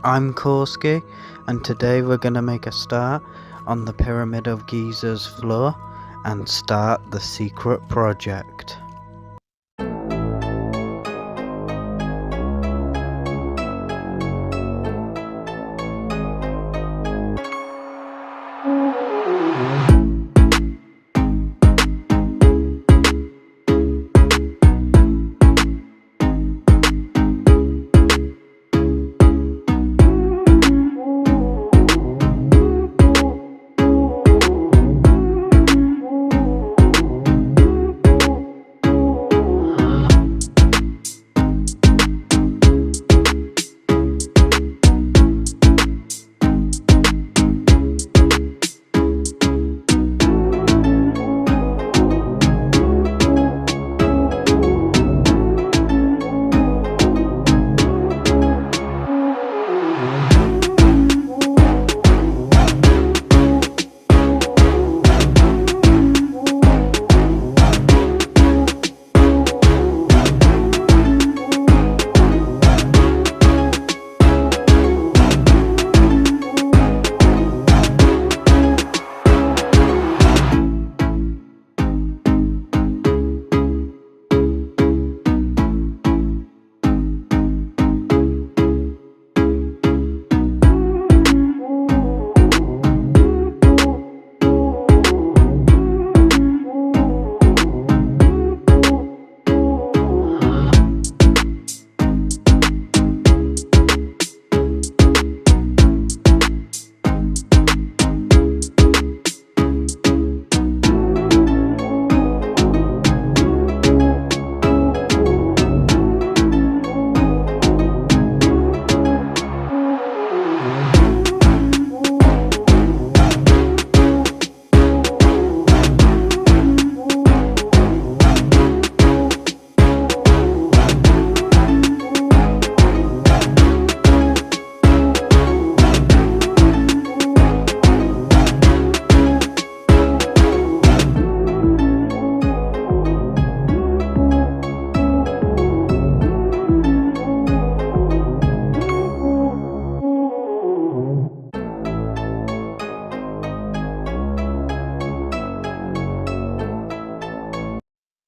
I'm Korski, and today we're going to make a start on the Pyramid of Giza's floor and start the secret project.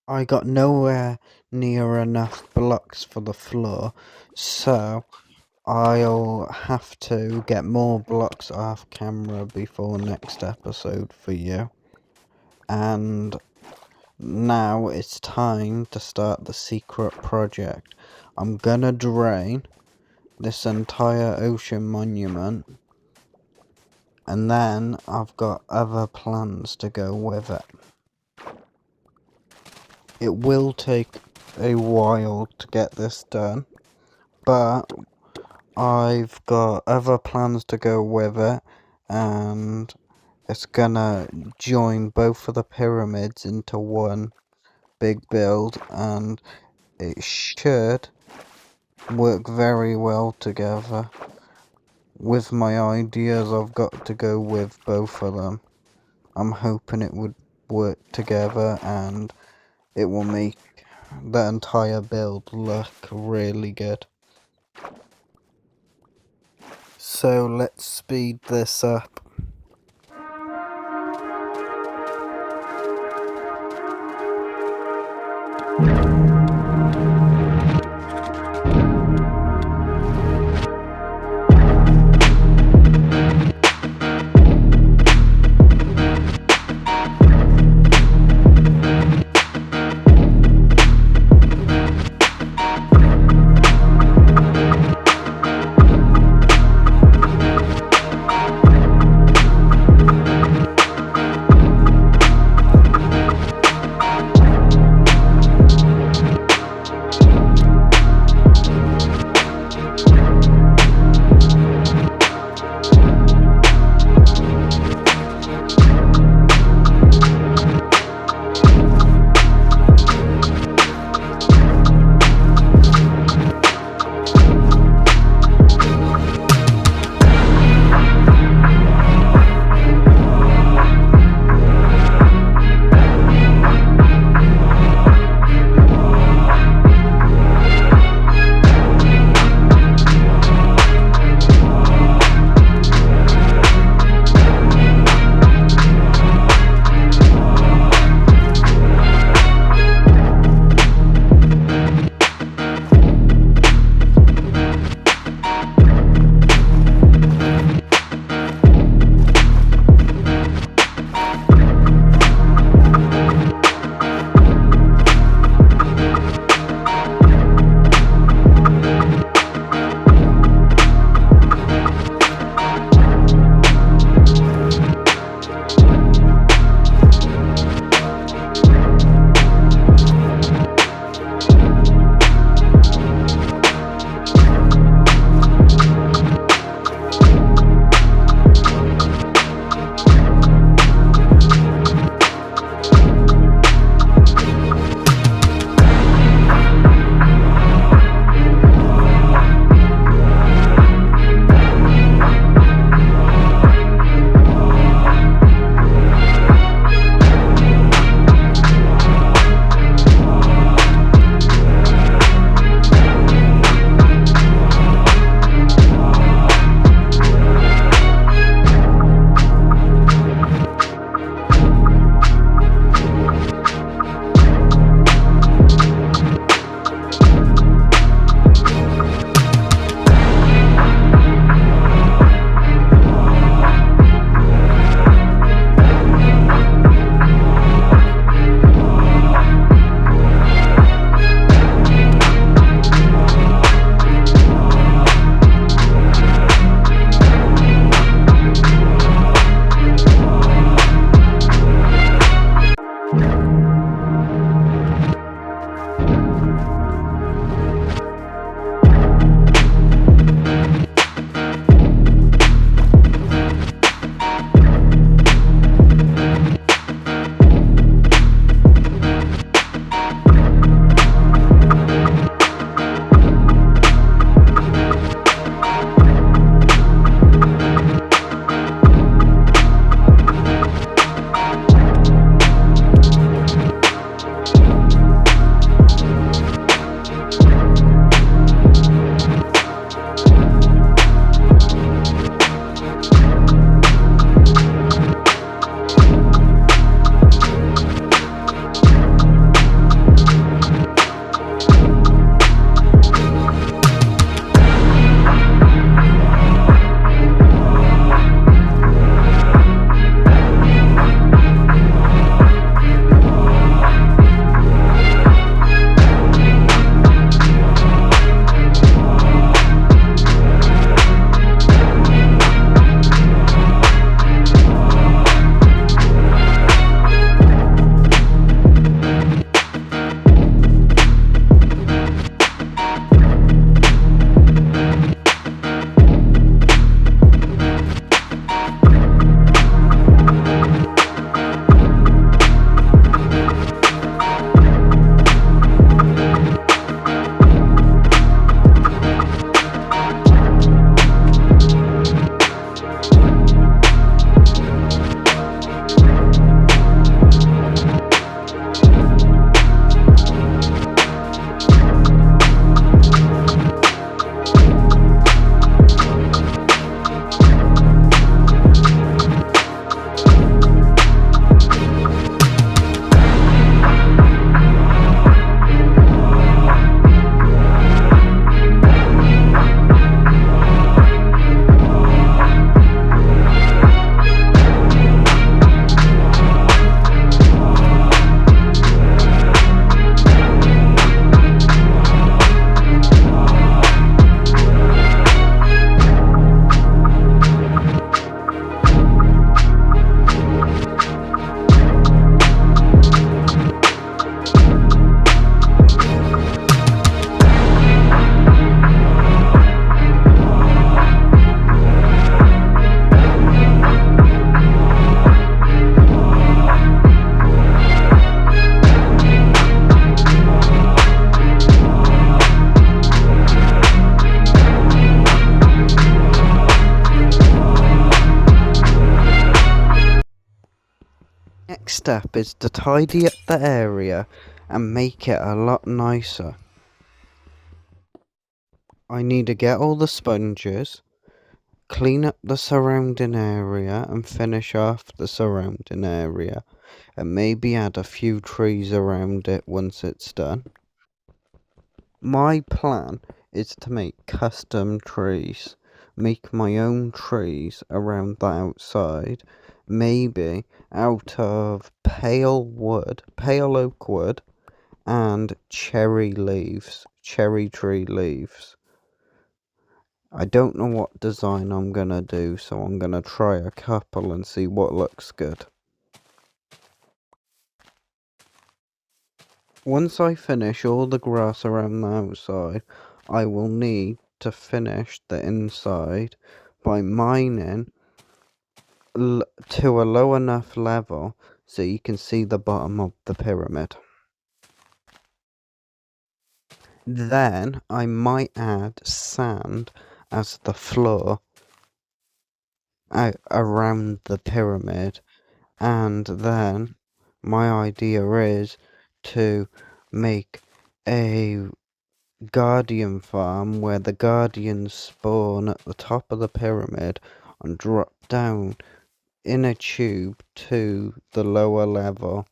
I got nowhere near enough blocks for the floor, so I'll have to get more blocks off camera before next episode for you. And now it's time to start the secret project. I'm gonna drain this entire ocean monument, and then I've got other plans to go with it. It will take a while to get this done, but I've got other plans to go with it, and it's gonna join both of the pyramids into one big build, and it should work very well together. With my ideas, I've got to go with both of them. I'm hoping it would work together and it will make the entire build look really good. So let's speed this up. step is to tidy up the area and make it a lot nicer. I need to get all the sponges, clean up the surrounding area and finish off the surrounding area, and maybe add a few trees around it once it's done. My plan is to make custom trees, make my own trees around the outside, maybe out of pale oak wood, and cherry tree leaves. I don't know what design I'm gonna do, so I'm gonna try a couple and see what looks good. Once I finish all the grass around the outside, I will need to finish the inside by mining to a low enough level so you can see the bottom of the pyramid. Then I might add sand as the floor around the pyramid, and then my idea is to make a guardian farm where the guardians spawn at the top of the pyramid and drop down in a tube to the lower level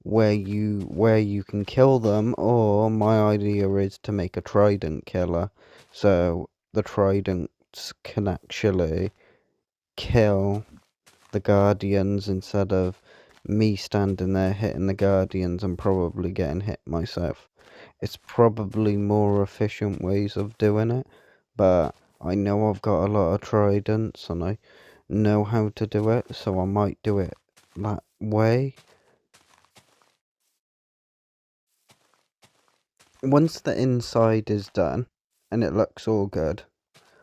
where you can kill them, or my idea is to make a trident killer so the tridents can actually kill the guardians instead of me standing there hitting the guardians and probably getting hit myself. It's probably more efficient ways of doing it, but I know I've got a lot of tridents and I know how to do it, so I might do it that way. Once the inside is done and it looks all good,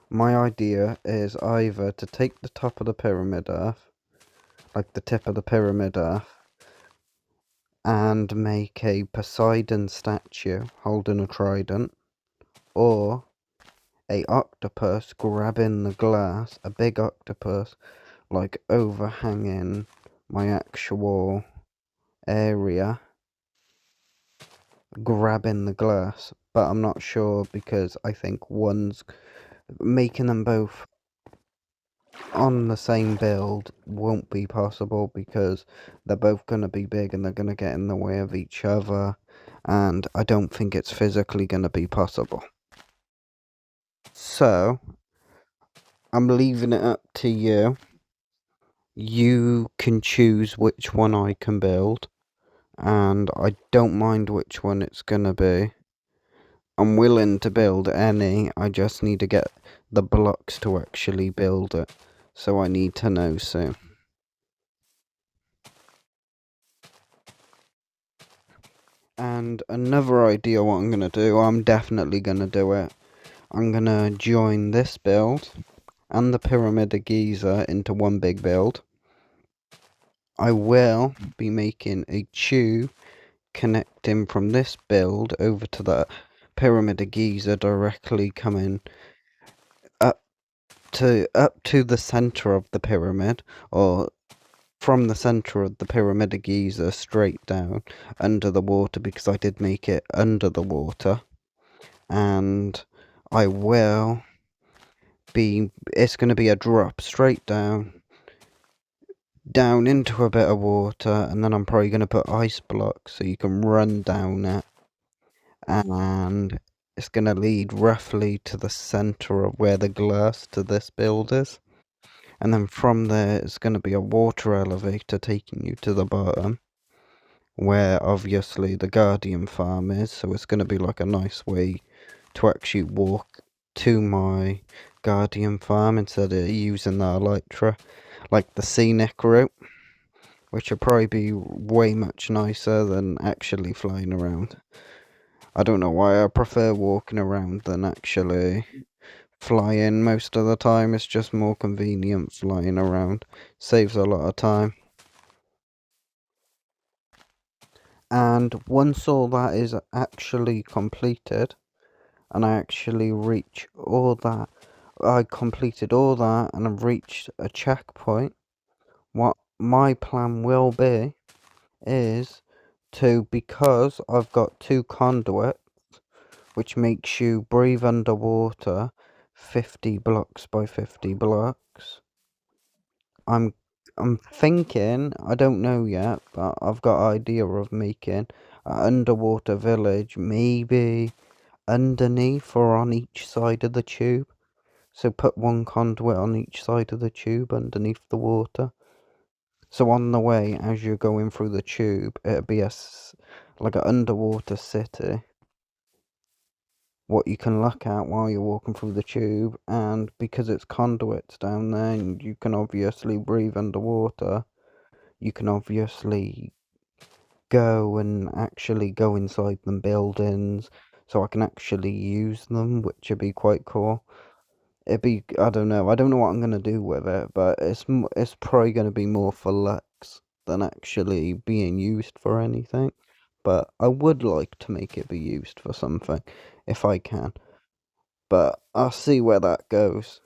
my idea is either to take the top of the pyramid off, like the tip of the pyramid off, and make a Poseidon statue holding a trident, or a octopus grabbing the glass, a big octopus, like overhanging my actual area, grabbing the glass. But I'm not sure because I think one's making them both on the same build won't be possible because they're both going to be big and they're going to get in the way of each other, and I don't think it's physically going to be possible. So I'm leaving it up to you. You can choose which one I can build, and I don't mind which one it's gonna be. I'm willing to build any, I just need to get the blocks to actually build it, so I need to know soon. And another idea what I'm gonna do, I'm definitely gonna do it. I'm gonna join this build and the Pyramid of Giza into one big build. I will be making a tube connecting from this build over to the Pyramid of Giza, directly coming up to the center of the pyramid, or from the center of the Pyramid of Giza straight down under the water, because I did make it under the water. And I will be, it's going to be a drop straight down into a bit of water, and then I'm probably going to put ice blocks so you can run down it, and it's going to lead roughly to the center of where the glass to this build is, and then from there it's going to be a water elevator taking you to the bottom where obviously the guardian farm is, so it's going to be like a nice way to actually walk to my guardian farm instead of using the elytra, like the scenic route, which would probably be way much nicer than actually flying around. I don't know why I prefer walking around than actually flying most of the time. It's just more convenient flying around, saves a lot of time. And once all that is actually completed, and I actually reach all that, I completed all that and I've reached a checkpoint, what my plan will be is because I've got 2 conduits, which makes you breathe underwater 50 blocks by 50 blocks. I'm thinking, I don't know yet, but I've got an idea of making an underwater village, maybe underneath or on each side of the tube. So put 1 conduit on each side of the tube underneath the water. So on the way, as you're going through the tube, it'll be like an underwater city. What you can look at while you're walking through the tube, and because it's conduits down there, and you can obviously breathe underwater, you can obviously go and actually go inside them buildings, so I can actually use them, which would be quite cool. It'd be, I don't know what I'm gonna do with it, but it's probably gonna be more for looks than actually being used for anything. But I would like to make it be used for something, if I can. But I'll see where that goes.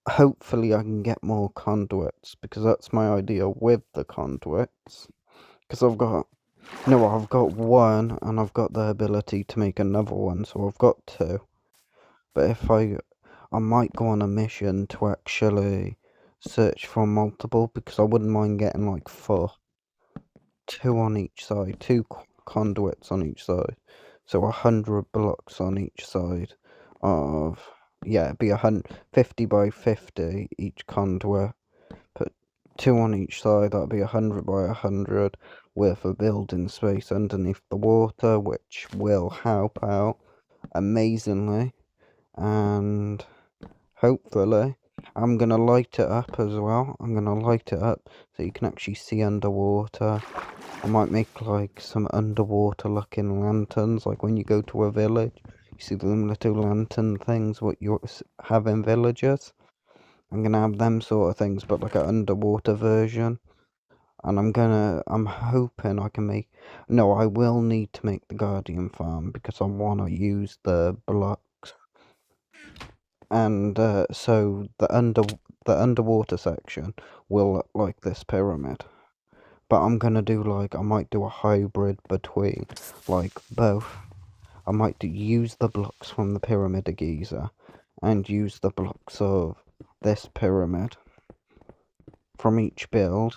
Hopefully I can get more conduits, because that's my idea with the conduits. Because I've got 1, and I've got the ability to make another one, so I've got 2. But if I might go on a mission to actually search for multiple, because I wouldn't mind getting like 4. 2 on each side, 2 conduits on each side. So 100 blocks on each side of, yeah, it'd be 50 by 50 each conduit. Put 2 on each side, that'd be 100 by 100 with a building space underneath the water, which will help out amazingly. And hopefully, I'm gonna light it up as well. I'm gonna light it up so you can actually see underwater. I might make like some underwater looking lanterns, like when you go to a village, you see them little lantern things what you have in villages. I'm gonna have them sort of things, but like an underwater version. And I'm hoping I can make, no, I will need to make the Guardian farm because I want to use the blocks. And so the underwater section will look like this pyramid. But I'm gonna do like, I might do a hybrid between like both. I might use the blocks from the Pyramid of Giza and use the blocks of this pyramid from each build.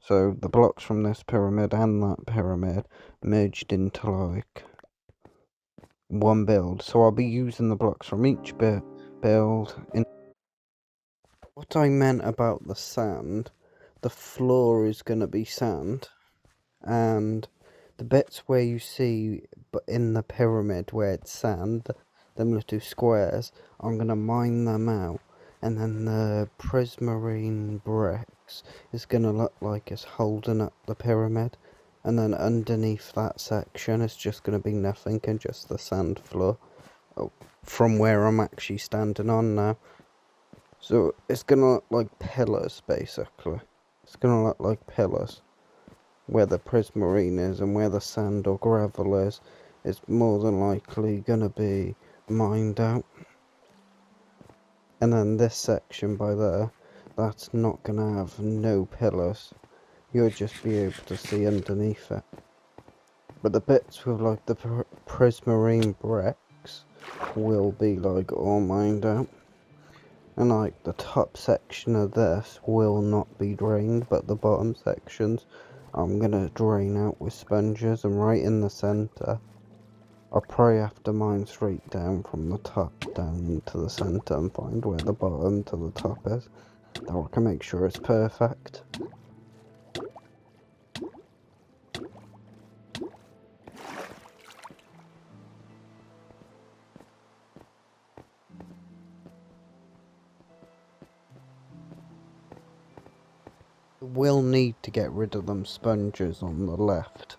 So the blocks from this pyramid and that pyramid merged into like one build. So I'll be using the blocks from each build. What I meant about the sand, the floor is gonna be sand, and the bits where you see but in the pyramid where it's sand, them little squares, I'm gonna mine them out, and then the prismarine bricks is gonna look like it's holding up the pyramid, and then underneath that section it's just gonna be nothing and just the sand floor. Oh, from where I'm actually standing on now. So it's gonna look like pillars basically. It's gonna look like pillars. Where the prismarine is and where the sand or gravel is more than likely gonna be mined out. And then this section by there, that's not gonna have no pillars. You'll just be able to see underneath it. But the bits with like the prismarine bricks will be like all mined out. And like the top section of this will not be drained, but the bottom sections I'm gonna drain out with sponges, and right in the center I'll probably have to mine straight down from the top down into the center and find where the bottom to the top is. That I can make sure it's perfect. We'll need to get rid of them sponges on the left.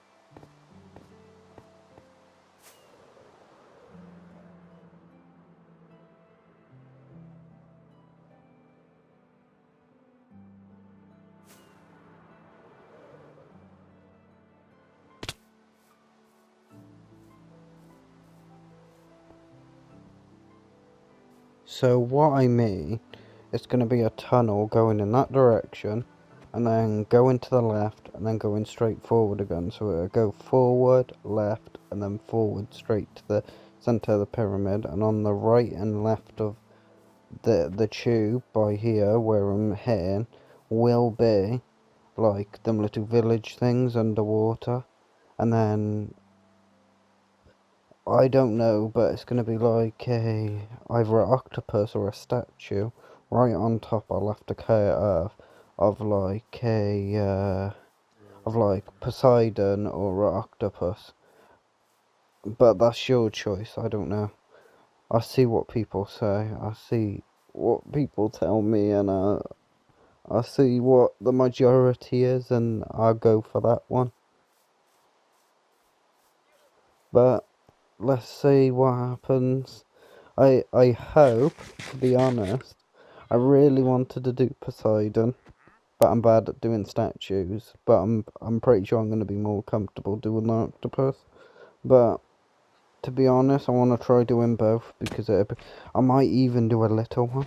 So what I mean, it's going to be a tunnel going in that direction, and then going to the left, and then going straight forward again. So it'll go forward, left, and then forward straight to the centre of the pyramid. And on the right and left of the tube by here, where I'm hitting, will be like them little village things underwater. And then I don't know, but it's gonna be like either an octopus or a statue right on top. I'll have to cut it off of like of like Poseidon or an octopus. But that's your choice. I don't know. I see what people say. I see what people tell me, and I see what the majority is, and I'll go for that one. But let's see what happens. I hope, to be honest, I really wanted to do Poseidon, but I'm bad at doing statues. But I'm pretty sure I'm gonna be more comfortable doing the octopus. But to be honest, I want to try doing both because I might even do a little one,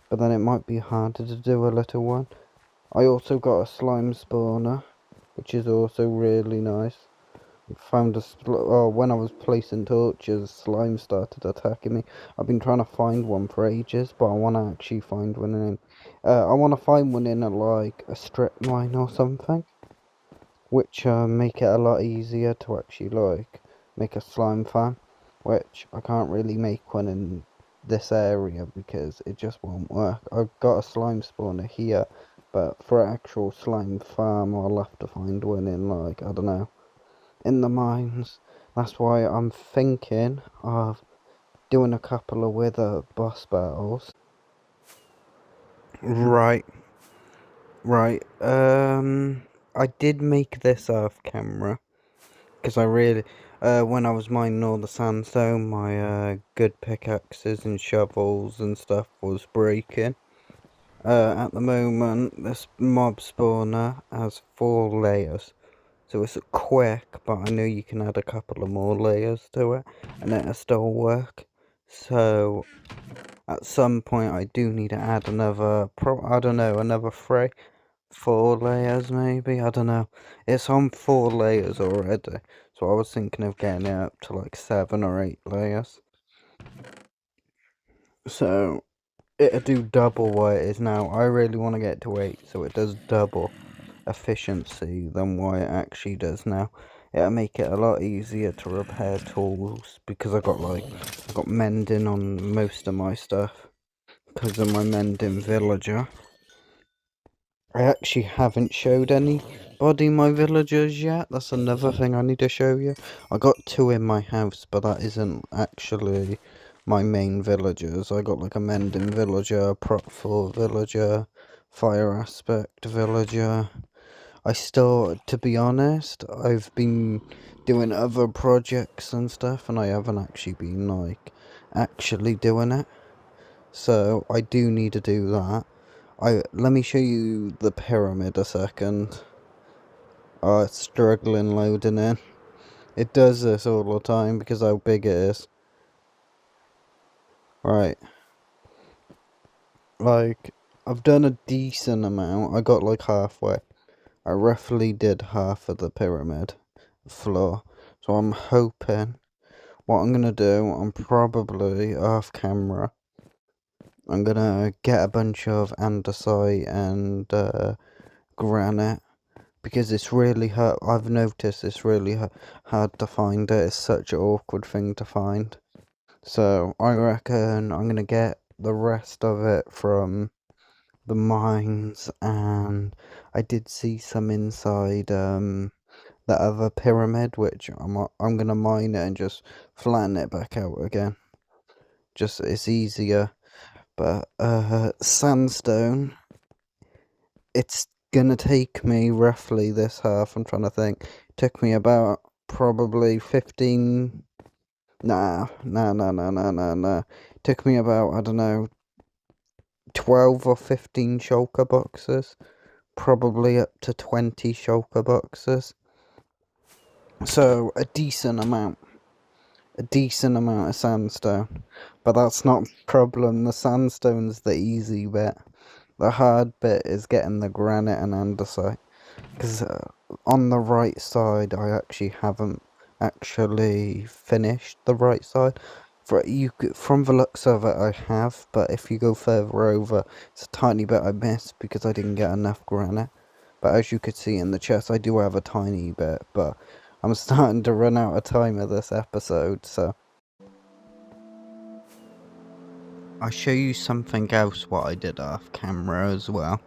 but then it might be harder to do a little one. I also got a slime spawner, which is also really nice. Found when I was placing torches, slime started attacking me. I've been trying to find one for ages, but I want to actually find one I want to find one in like a strip mine or something, which make it a lot easier to actually like make a slime farm, which I can't really make one in this area because it just won't work. I've got a slime spawner here, but for an actual slime farm I'll have to find one in like, I don't know, in the mines. That's why I'm thinking of doing a couple of wither boss battles. Right, right. I did make this off camera because I really, when I was mining all the sandstone, my good pickaxes and shovels and stuff was breaking. At the moment, this mob spawner has 4 layers. So it's quick, but I know you can add a couple of more layers to it, and it'll still work. So at some point, I do need to add another, I don't know, another 3, 4 layers maybe. I don't know. It's on 4 layers already, so I was thinking of getting it up to like 7 or 8 layers. So it'll do double what it is now. I really want to get to 8, so it does double efficiency than what it actually does now. It'll make it a lot easier to repair tools because I got mending on most of my stuff because of my mending villager. I actually haven't showed anybody my villagers yet. That's another thing I need to show you. I got 2 in my house, but that isn't actually my main villagers. I got like a mending villager, prop 4 villager, fire aspect villager. I still, to be honest, I've been doing other projects and stuff, and I haven't actually been like actually doing it. So I do need to do that. Let me show you the pyramid a second. Oh, it's struggling loading in. It does this all the time because how big it is. Right. Like, I've done a decent amount. I got like halfway. I roughly did half of the pyramid floor. So I'm hoping what I'm gonna do, I'm probably off camera. I'm gonna get a bunch of andesite and granite because it's really hard. I've noticed it's really hard to find it. It's such an awkward thing to find. So I reckon I'm gonna get the rest of it from the mines, and I did see some inside the other pyramid, which I'm gonna mine it and just flatten it back out again. Just it's easier. But sandstone, it's gonna take me roughly this half. I'm trying to think. Took me about probably 15. Nah. Took me about, I don't know, 12 or 15 shulker boxes. Probably up to 20 shulker boxes. So a decent amount. A decent amount of sandstone. But that's not a problem. The sandstone's the easy bit. The hard bit is getting the granite and andesite. because on the right side I actually haven't actually finished the right side. From the looks of it I have, but if you go further over, it's a tiny bit I missed because I didn't get enough granite. But as you could see in the chest, I do have a tiny bit, but I'm starting to run out of time of this episode, so I'll show you something else what I did off camera as well.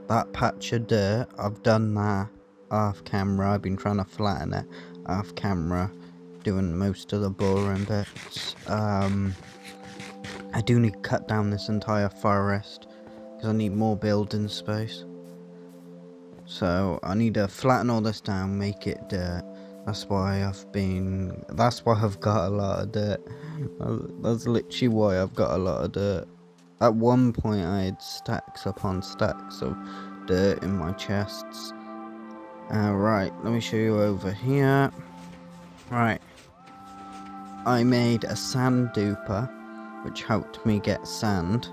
That patch of dirt, I've done that off camera. I've been trying to flatten it off camera, doing most of the boring bits. I do need to cut down this entire forest because I need more building space. So I need to flatten all this down, make it dirt. That's why I've got a lot of dirt. That's literally why I've got a lot of dirt. At one point I had stacks upon stacks of dirt in my chests. Right, let me show you over here. Right, I made a sand duper, which helped me get sand.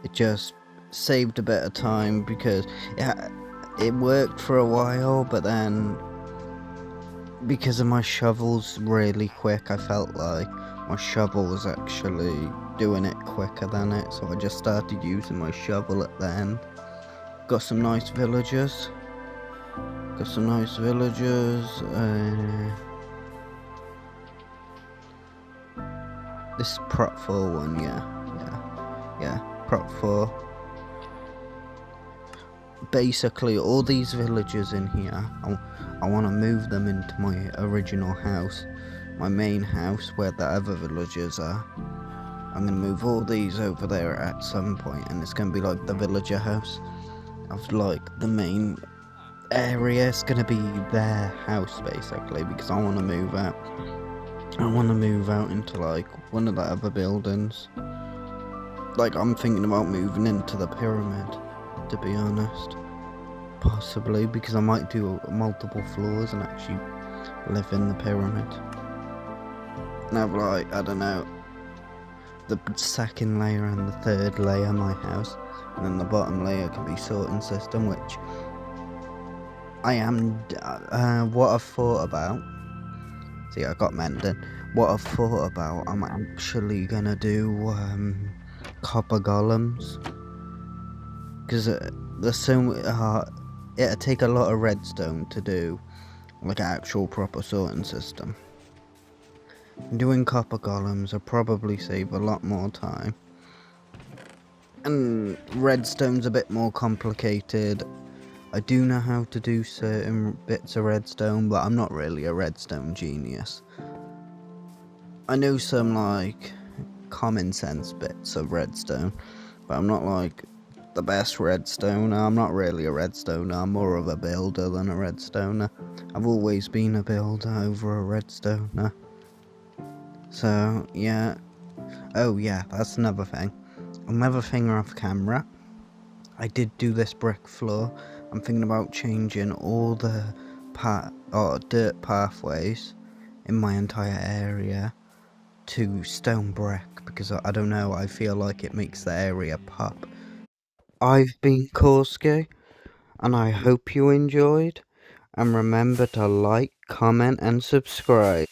It just saved a bit of time because it worked for a while, but then because of my shovels really quick, I felt like my shovel was actually doing it quicker than it, so I just started using my shovel at the end. Got some nice villagers. This prop 4 one, yeah, prop 4. Basically, all these villagers in here, I want to move them into my original house, my main house where the other villagers are. I'm going to move all these over there at some point, and it's going to be like the villager house of like the main area. It's going to be their house basically, because I want to move out. I want to move out into like one of the other buildings. Like, I'm thinking about moving into the pyramid, to be honest. Possibly, because I might do multiple floors and actually live in the pyramid. And have like, I don't know, the second layer and the third layer my house. And then the bottom layer can be sorting system, which I am, what I've thought about. See, I got mending. What I've thought about, I'm actually gonna do copper golems, because there's so it'll take a lot of redstone to do like an actual proper sorting system. Doing copper golems will probably save a lot more time, and redstone's a bit more complicated. I do know how to do certain bits of redstone, but I'm not really a redstone genius. I know some like common sense bits of redstone, but I'm not like the best redstoner. I'm not really a redstoner. I'm more of a builder than a redstoner. I've always been a builder over a redstoner. So yeah. Oh yeah, that's another thing. Another thing off camera. I did do this brick floor. I'm thinking about changing all the dirt pathways in my entire area to stone brick, because I don't know, I feel like it makes the area pop. I've been Korski, and I hope you enjoyed, and remember to like, comment and subscribe.